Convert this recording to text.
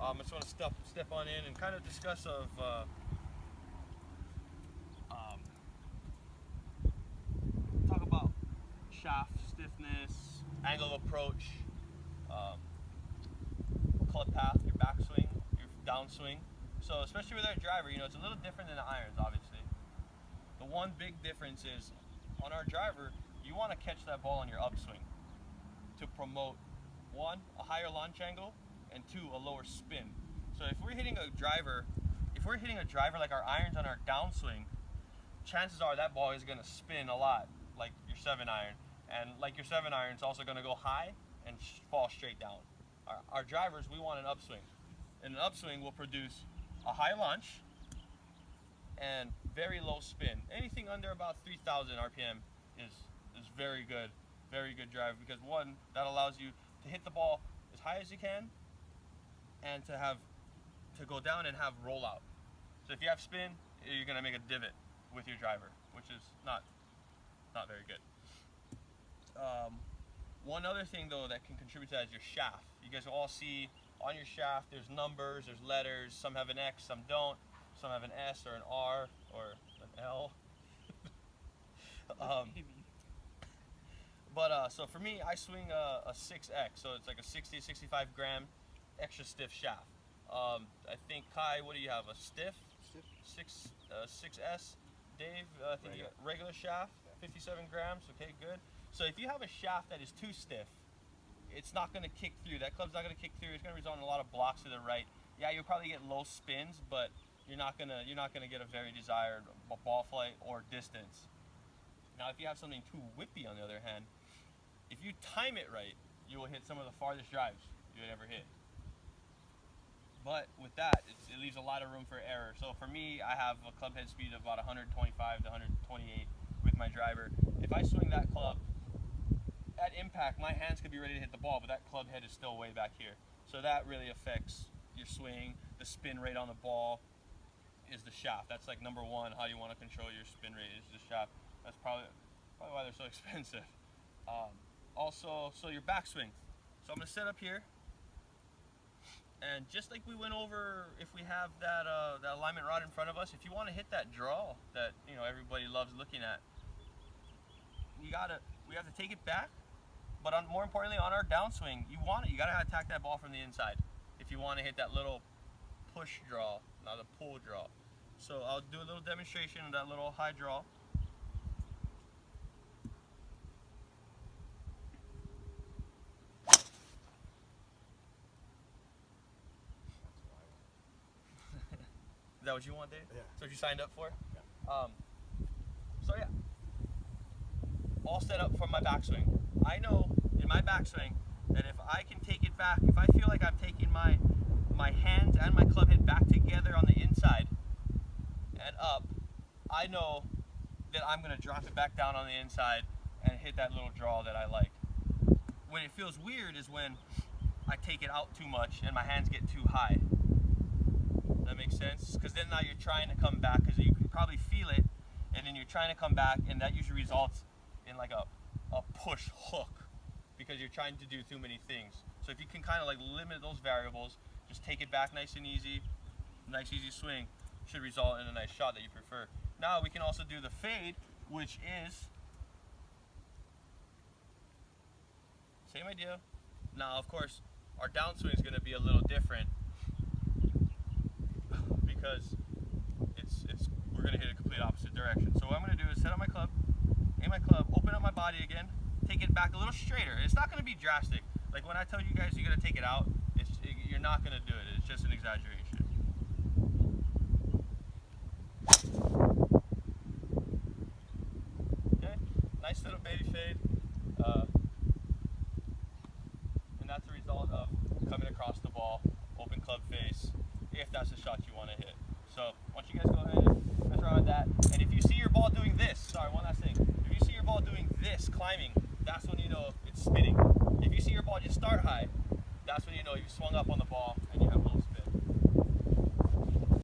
I just want to step on in and kind of discuss talk about shaft stiffness, angle of approach, club path, your backswing, your downswing. So especially with our driver, you know, it's a little different than the irons, obviously. The one big difference is on our driver, you want to catch that ball on your upswing to promote, one, a higher launch angle, and two, a lower spin. So if we're hitting a driver like our irons on our downswing, chances are that ball is going to spin a lot, like your 7-iron. And like your 7-iron, it's also going to go high and fall straight down. Our drivers, we want an upswing. And an upswing will produce a high launch and very low spin. Anything under about 3,000 RPM is very good drive, because one, that allows you to hit the ball as high as you can and to go down and have rollout. So if you have spin, you're going to make a divot with your driver, which is not very good. One other thing though that can contribute to that is your shaft. You guys will all see on your shaft there's numbers, there's letters, some have an X, some don't, some have an S or an R or an L. So for me, I swing a 6X, so it's like a 60 to 65 gram extra stiff shaft. I think, Kai, what do you have, a stiff? 6S. Dave, I think you got regular shaft, 57 grams, okay, good. So if you have a shaft that is too stiff, it's not going to kick through. That club's not going to kick through. It's going to result in a lot of blocks to the right. Yeah, you'll probably get low spins, but you're not gonna get a very desired ball flight or distance. Now, if you have something too whippy, on the other hand, if you time it right, you will hit some of the farthest drives you would ever hit. But with that, it leaves a lot of room for error. So for me, I have a club head speed of about 125 to 128 with my driver. If I swing that club at impact, my hands could be ready to hit the ball, but that club head is still way back here. So that really affects your swing. The spin rate on the ball is the shaft. That's like number one. How you want to control your spin rate is the shaft. That's probably why they're so expensive. Also, so your backswing. So I'm gonna set up here, and just like we went over, if we have that alignment rod in front of us, if you want to hit that draw that everybody loves looking at, we have to take it back. But more importantly, on our downswing, you gotta attack that ball from the inside if you want to hit that little push draw, not a pull draw. So I'll do a little demonstration of that little high draw. Is that what you want, Dave? Yeah. That's what you signed up for? Yeah. So yeah, all set up for my backswing. I know in my backswing that if I can take it back, if I feel like I'm taking my hands and my club head back together on the inside and up, I know that I'm going to drop it back down on the inside and hit that little draw that I like. When it feels weird is when I take it out too much and my hands get too high. That makes sense? Because then now you're trying to come back, because you can probably feel it, and then you're trying to come back, and that usually results in like a push hook, because you're trying to do too many things. So if you can kind of like limit those variables, just take it back nice and easy, nice easy swing, should result in a nice shot that you prefer. Now we can also do the fade, which is same idea. Now of course our downswing is going to be a little different, because we're going to hit a complete opposite direction. So what I'm going to do is set up my club, aim my club, open up my body again, take it back a little straighter. It's not going to be drastic. Like when I tell you guys you're going to take it out, you're not going to do it. It's just an exaggeration. Okay, nice little baby fade. And that's the result of coming across the ball, open club face, if that's the shot you want to hit. So, why don't you guys go ahead and mess around with that. And if you see your ball doing this, sorry, one last thing. If you see your ball doing this, climbing, that's when you know it's spinning. If you see your ball just start high, that's when you know you swung up on the ball